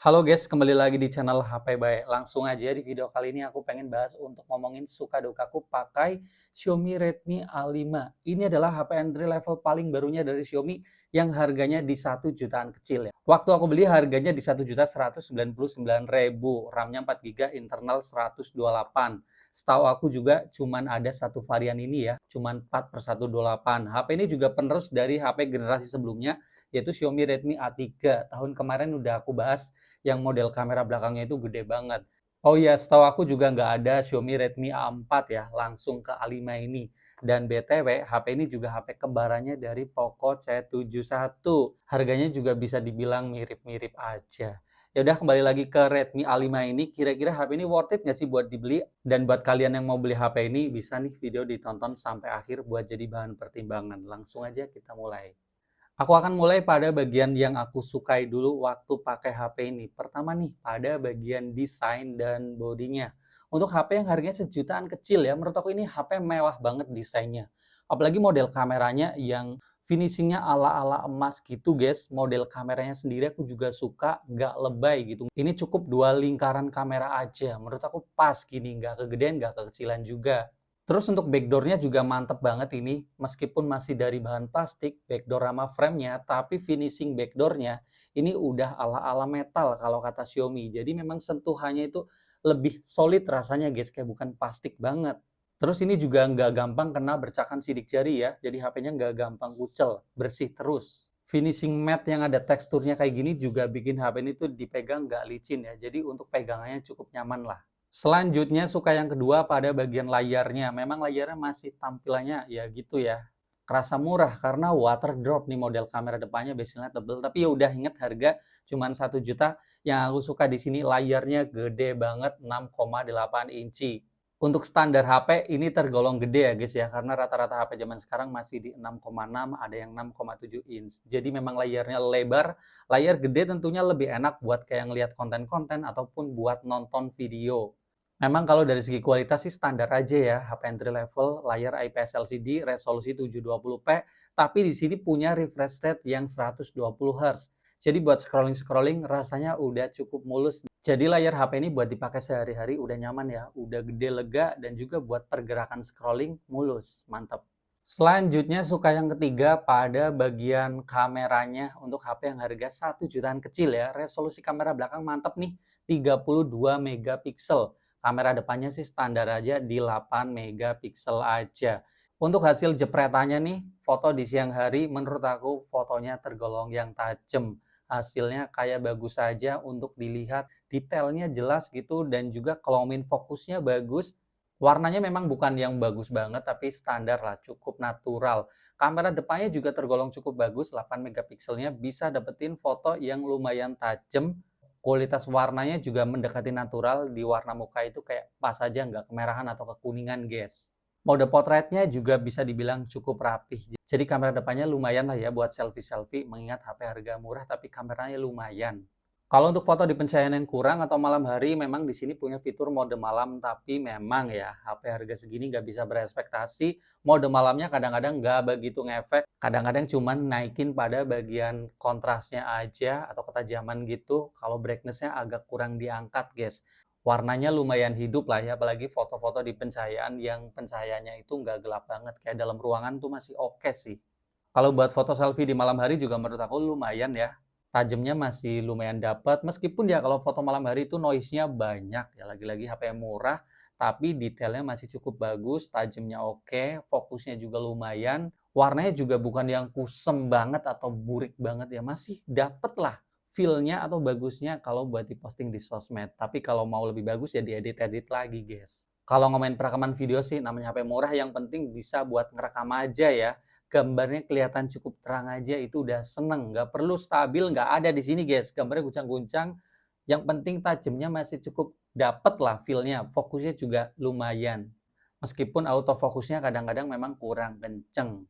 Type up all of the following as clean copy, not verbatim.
Halo guys, kembali lagi di channel HP Bae. Langsung aja di video kali ini aku pengen bahas untuk ngomongin suka dukaku pakai Xiaomi Redmi A5. Ini adalah HP entry level paling barunya dari Xiaomi yang harganya di 1 jutaan kecil ya. Waktu aku beli harganya di 1.199.000, RAM-nya 4 GB, internal 128. Setahu aku juga cuman ada satu varian ini ya, cuman 4/128. HP ini juga penerus dari HP generasi sebelumnya, yaitu Xiaomi Redmi A3. Tahun kemarin udah aku bahas yang model kamera belakangnya itu gede banget. Oh iya, setahu aku juga nggak ada Xiaomi Redmi A4 ya, langsung ke A5 ini. Dan BTW, HP ini juga HP kembarannya dari Poco C71. Harganya juga bisa dibilang mirip-mirip aja. Ya udah, kembali lagi ke Redmi A5 ini, kira-kira HP ini worth it nggak sih buat dibeli? Dan buat kalian yang mau beli HP ini, bisa nih video ditonton sampai akhir buat jadi bahan pertimbangan. Langsung aja kita mulai. Aku akan mulai pada bagian yang aku sukai dulu waktu pakai HP ini. Pertama nih, pada bagian desain dan bodinya. Untuk HP yang harganya sejutaan kecil ya, menurut aku ini HP mewah banget desainnya. Apalagi model kameranya yang finishingnya ala-ala emas gitu guys. Model kameranya sendiri aku juga suka, nggak lebay gitu. Ini cukup dua lingkaran kamera aja. Menurut aku pas gini, nggak kegedean, nggak kekecilan juga. Terus untuk backdoor-nya juga mantep banget ini, meskipun masih dari bahan plastik, backdoor sama frame-nya, tapi finishing backdoor-nya ini udah ala-ala metal kalau kata Xiaomi. Jadi memang sentuhannya itu lebih solid rasanya guys, kayak bukan plastik banget. Terus ini juga nggak gampang kena bercakan sidik jari ya, jadi HP-nya nggak gampang kucel, bersih terus. Finishing matte yang ada teksturnya kayak gini juga bikin HP ini tuh dipegang nggak licin ya, jadi untuk pegangannya cukup nyaman lah. Selanjutnya suka yang kedua pada bagian layarnya. Memang layarnya masih tampilannya ya gitu ya. Kerasa murah karena water drop nih model kamera depannya bezelnya tebel. Tapi ya udah inget harga cuman 1 juta. Yang aku suka di sini layarnya gede banget 6,8 inci. Untuk standar HP ini tergolong gede ya guys ya, karena rata-rata HP zaman sekarang masih di 6,6, ada yang 6,7 inch. Jadi memang layarnya lebar, layar gede tentunya lebih enak buat kayak ngelihat konten-konten ataupun buat nonton video. Memang kalau dari segi kualitas sih standar aja ya, HP entry level, layar IPS LCD, resolusi 720p, tapi di sini punya refresh rate yang 120 Hz. Jadi buat scrolling-scrolling rasanya udah cukup mulus. Jadi layar HP ini buat dipakai sehari-hari udah nyaman ya, udah gede lega dan juga buat pergerakan scrolling mulus, mantap. Selanjutnya suka yang ketiga pada bagian kameranya untuk HP yang harga 1 jutaan kecil ya. Resolusi kamera belakang mantap nih, 32 megapiksel. Kamera depannya sih standar aja di 8 megapiksel aja. Untuk hasil jepretannya nih, foto di siang hari menurut aku fotonya tergolong yang tajam. Hasilnya kayak bagus saja untuk dilihat, detailnya jelas gitu dan juga kalau min fokusnya bagus. Warnanya memang bukan yang bagus banget tapi standar lah, cukup natural. Kamera depannya juga tergolong cukup bagus, 8 megapikselnya bisa dapetin foto yang lumayan tajam. Kualitas warnanya juga mendekati natural, di warna muka itu kayak pas aja nggak kemerahan atau kekuningan guys. Mode potretnya juga bisa dibilang cukup rapih. Jadi kamera depannya lumayan lah ya buat selfie-selfie, mengingat HP harga murah tapi kameranya lumayan. Kalau untuk foto di pencahayaan yang kurang atau malam hari, memang di sini punya fitur mode malam, tapi memang ya HP harga segini nggak bisa berekspektasi. Mode malamnya kadang-kadang nggak begitu ngefek, kadang-kadang cuman naikin pada bagian kontrasnya aja atau ketajaman gitu. Kalau brightness-nya agak kurang diangkat, guys. Warnanya lumayan hidup lah ya, apalagi foto-foto di pencahayaan yang pencahayaannya itu nggak gelap banget. Kayak dalam ruangan tuh masih oke sih. Kalau buat foto selfie di malam hari juga menurut aku lumayan ya. Tajamnya masih lumayan dapat, meskipun ya kalau foto malam hari itu noise-nya banyak ya, lagi-lagi HP murah, tapi detailnya masih cukup bagus, tajamnya oke, fokusnya juga lumayan, warnanya juga bukan yang kusem banget atau burik banget ya, masih dapet lah feel-nya atau bagusnya kalau buat diposting di sosmed. Tapi kalau mau lebih bagus ya diedit-edit lagi, guys. Kalau ngomongin perekaman video sih namanya HP murah, yang penting bisa buat ngerekam aja ya. Gambarnya kelihatan cukup terang aja itu udah seneng, nggak perlu stabil, nggak ada di sini guys, gambarnya guncang-guncang, yang penting tajamnya masih cukup dapet lah feel-nya, fokusnya juga lumayan. Meskipun autofokusnya kadang-kadang memang kurang kenceng.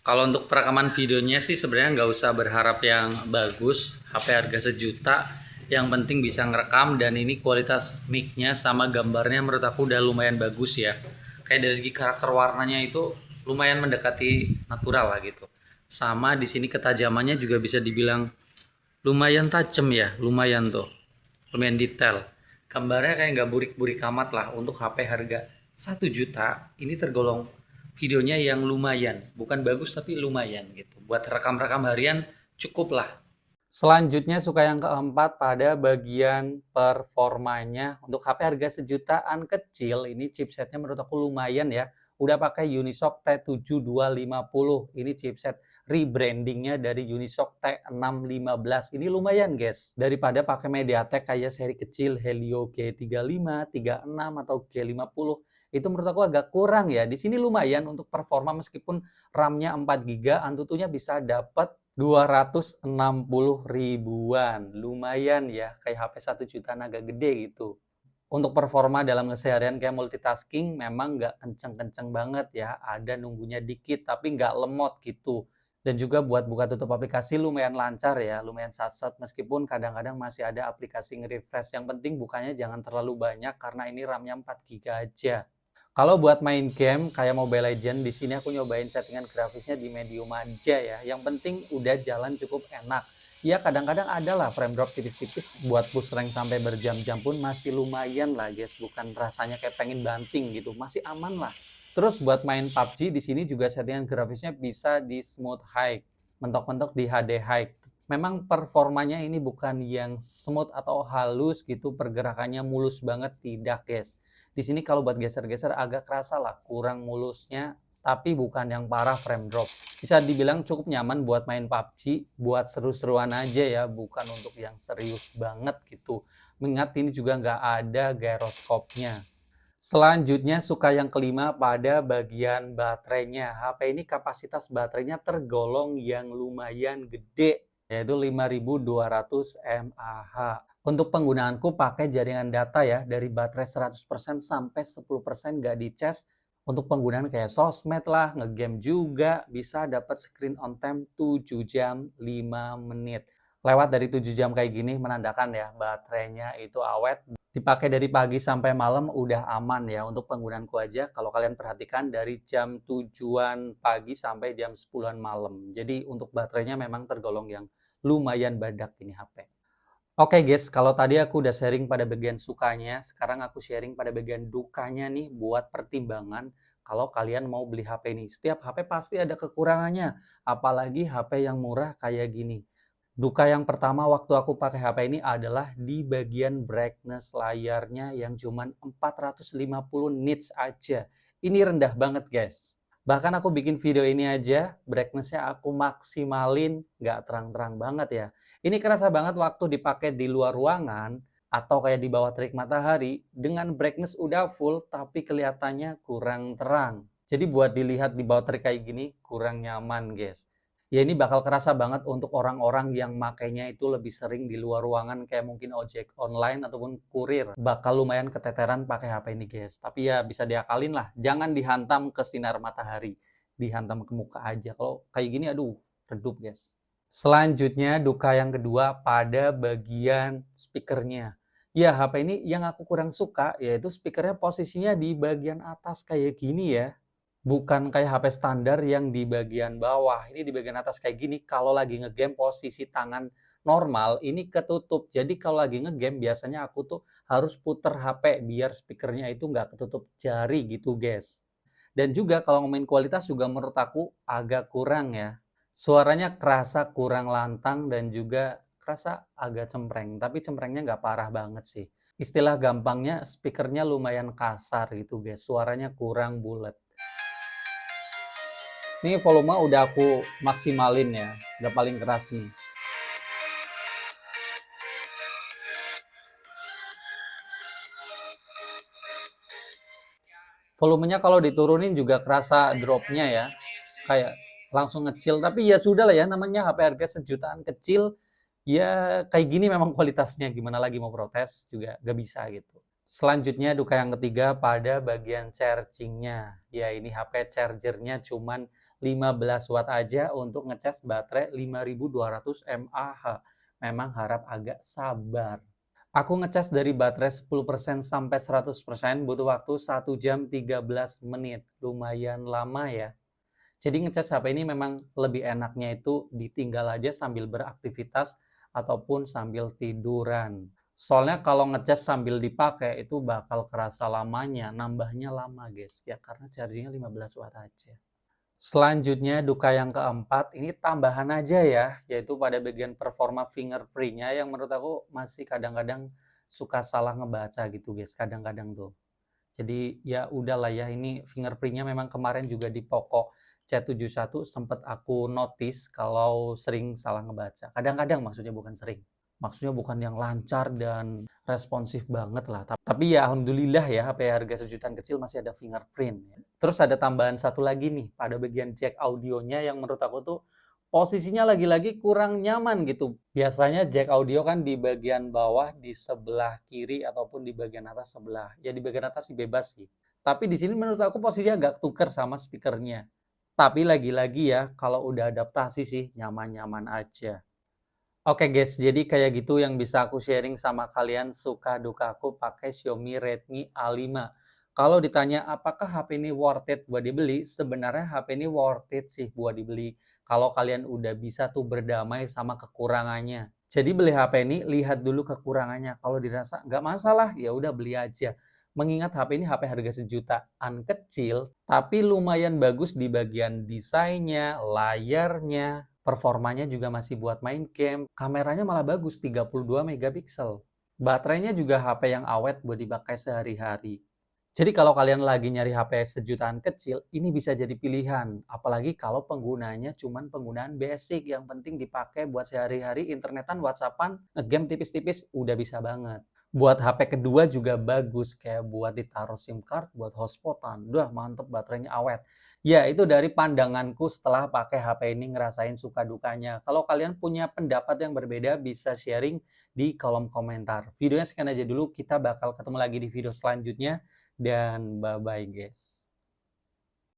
Kalau untuk perekaman videonya sih sebenarnya nggak usah berharap yang bagus, HP harga sejuta, yang penting bisa ngerekam dan ini kualitas mic-nya sama gambarnya menurut aku udah lumayan bagus ya. Kayak dari segi karakter warnanya itu lumayan mendekati natural lah gitu. Sama di sini ketajamannya juga bisa dibilang lumayan tajam ya, lumayan tuh. lumayan detail. Gambarnya kayak nggak burik-burik amat lah untuk HP harga 1 juta. Ini tergolong videonya yang lumayan, bukan bagus tapi lumayan gitu. Buat rekam-rekam harian cukup lah. Selanjutnya suka yang keempat pada bagian performanya. Untuk HP harga sejutaan kecil, ini chipsetnya menurut aku lumayan ya. Udah pakai Unisoc T7250. Ini chipset rebrandingnya dari Unisoc T615. Ini lumayan guys. Daripada pakai MediaTek kayak seri kecil Helio G35, 36 atau G50. Itu menurut aku agak kurang ya. Di sini lumayan untuk performa meskipun RAM-nya 4 GB, Antutunya bisa dapat 260 ribuan. Lumayan ya, kayak HP 1 jutaan agak gede gitu. Untuk performa dalam keseharian kayak multitasking memang nggak kenceng-kenceng banget ya. Ada nunggunya dikit tapi nggak lemot gitu. Dan juga buat buka tutup aplikasi lumayan lancar ya, lumayan sat-sat meskipun kadang-kadang masih ada aplikasi nge-refresh. Yang penting bukanya jangan terlalu banyak karena ini RAM-nya 4 GB aja. Kalau buat main game kayak Mobile Legends, di sini aku nyobain settingan grafisnya di medium aja ya. Yang penting udah jalan cukup enak. Ya kadang-kadang ada lah frame drop tipis-tipis, buat push rank sampai berjam-jam pun masih lumayan lah guys. Bukan rasanya kayak pengen banting gitu, masih aman lah. Terus buat main PUBG di sini juga settingan grafisnya bisa di smooth high, mentok-mentok di HD high. Memang performanya ini bukan yang smooth atau halus gitu, pergerakannya mulus banget, tidak guys. Di sini kalau buat geser-geser agak kerasa lah kurang mulusnya, tapi bukan yang parah frame drop. Bisa dibilang cukup nyaman buat main PUBG, buat seru-seruan aja ya, bukan untuk yang serius banget gitu. Mengingat ini juga nggak ada gyroskopnya. Selanjutnya suka yang kelima pada bagian baterainya. HP ini kapasitas baterainya tergolong yang lumayan gede, yaitu 5200 mAh. Untuk penggunaanku pakai jaringan data ya, dari baterai 100% sampai 10% nggak dicas. Untuk penggunaan kayak sosmed lah, ngegame juga, bisa dapat screen on time 7 jam 5 menit. Lewat dari 7 jam kayak gini menandakan ya baterainya itu awet. Dipakai dari pagi sampai malam udah aman ya untuk penggunaanku aja. Kalau kalian perhatikan dari jam 7-an pagi sampai jam 10-an malam. Jadi untuk baterainya memang tergolong yang lumayan badak ini HP. Oke guys, kalau tadi aku udah sharing pada bagian sukanya, sekarang aku sharing pada bagian dukanya nih buat pertimbangan kalau kalian mau beli HP ini. Setiap HP pasti ada kekurangannya, apalagi HP yang murah kayak gini. Duka yang pertama waktu aku pakai HP ini adalah di bagian brightness layarnya yang cuman 450 nits aja. Ini rendah banget guys. Bahkan aku bikin video ini aja, brightness-nya aku maksimalin, nggak terang-terang banget ya. Ini kerasa banget waktu dipakai di luar ruangan, atau kayak di bawah terik matahari, dengan brightness udah full, tapi kelihatannya kurang terang. Jadi buat dilihat di bawah terik kayak gini, kurang nyaman guys. Ya ini bakal kerasa banget untuk orang-orang yang makainya itu lebih sering di luar ruangan kayak mungkin ojek online ataupun kurir. Bakal lumayan keteteran pakai HP ini guys. Tapi ya bisa diakalin lah. Jangan dihantam ke sinar matahari. Dihantam ke muka aja. Kalau kayak gini aduh redup guys. Selanjutnya duka yang kedua pada bagian speakernya. Ya HP ini yang aku kurang suka yaitu speakernya posisinya di bagian atas kayak gini ya. Bukan kayak HP standar yang di bagian bawah, ini di bagian atas kayak gini. Kalau lagi ngegame posisi tangan normal, ini ketutup. Jadi kalau lagi ngegame biasanya aku tuh harus puter HP biar speakernya itu nggak ketutup jari gitu guys. Dan juga kalau ngomongin kualitas juga menurut aku agak kurang ya. Suaranya kerasa kurang lantang dan juga kerasa agak cempreng. Tapi cemprengnya nggak parah banget sih. Istilah gampangnya speakernya lumayan kasar gitu guys. Suaranya kurang bulat. Ini volume udah aku maksimalin ya, udah paling keras nih. Volumenya kalau diturunin juga kerasa dropnya ya, kayak langsung ngecil. Tapi ya sudah lah ya, namanya HP harga sejutaan kecil, ya kayak gini memang kualitasnya. Gimana lagi mau protes juga gak bisa gitu. Selanjutnya duka yang ketiga pada bagian chargingnya. Ya ini HP chargernya cuman 15 watt aja untuk ngecas baterai 5200 mAh. Memang harap agak sabar. Aku ngecas dari baterai 10% sampai 100% butuh waktu 1 jam 13 menit. Lumayan lama ya. Jadi ngecas HP ini memang lebih enaknya itu ditinggal aja sambil beraktivitas ataupun sambil tiduran. Soalnya kalau ngecas sambil dipakai itu bakal kerasa lamanya, nambahnya lama guys, ya karena chargingnya 15 watt aja. Selanjutnya duka yang keempat, ini tambahan aja ya, yaitu pada bagian performa fingerprint-nya yang menurut aku masih kadang-kadang suka salah ngebaca gitu guys, kadang-kadang tuh. Jadi ya udahlah ya, ini fingerprint-nya memang kemarin juga di Poco C71 sempet aku notice kalau sering salah ngebaca. Kadang-kadang maksudnya, bukan sering. Maksudnya bukan yang lancar dan responsif banget lah. Tapi ya alhamdulillah ya, HP harga sejutaan kecil masih ada fingerprint. Terus ada tambahan satu lagi nih, pada bagian jack audionya yang menurut aku tuh posisinya lagi-lagi kurang nyaman gitu. Biasanya jack audio kan di bagian bawah di sebelah kiri ataupun di bagian atas sebelah. Ya di bagian atas sih bebas sih. Tapi di sini menurut aku posisinya agak tuker sama speakernya. Tapi lagi-lagi ya, kalau udah adaptasi sih nyaman-nyaman aja. Oke guys, jadi kayak gitu yang bisa aku sharing sama kalian suka duka aku pakai Xiaomi Redmi A5. Kalau ditanya apakah HP ini worth it buat dibeli, sebenarnya HP ini worth it sih buat dibeli. Kalau kalian udah bisa tuh berdamai sama kekurangannya. Jadi beli HP ini lihat dulu kekurangannya. Kalau dirasa nggak masalah, ya udah beli aja. Mengingat HP ini HP harga sejutaan kecil, tapi lumayan bagus di bagian desainnya, layarnya, performanya juga masih buat main game. Kameranya malah bagus, 32 megapiksel. Baterainya juga HP yang awet buat dipakai sehari-hari. Jadi kalau kalian lagi nyari HP sejutaan kecil, ini bisa jadi pilihan. Apalagi kalau penggunanya cuman penggunaan basic, yang penting dipakai buat sehari-hari, internetan, whatsappan, ngegame tipis-tipis, udah bisa banget. Buat HP kedua juga bagus, kayak buat ditaruh SIM card, buat hotspotan. Udah mantep, baterainya awet. Ya, itu dari pandanganku setelah pakai HP ini ngerasain suka dukanya. Kalau kalian punya pendapat yang berbeda, bisa sharing di kolom komentar. Videonya sekian aja dulu, kita bakal ketemu lagi di video selanjutnya. Dan bye-bye guys.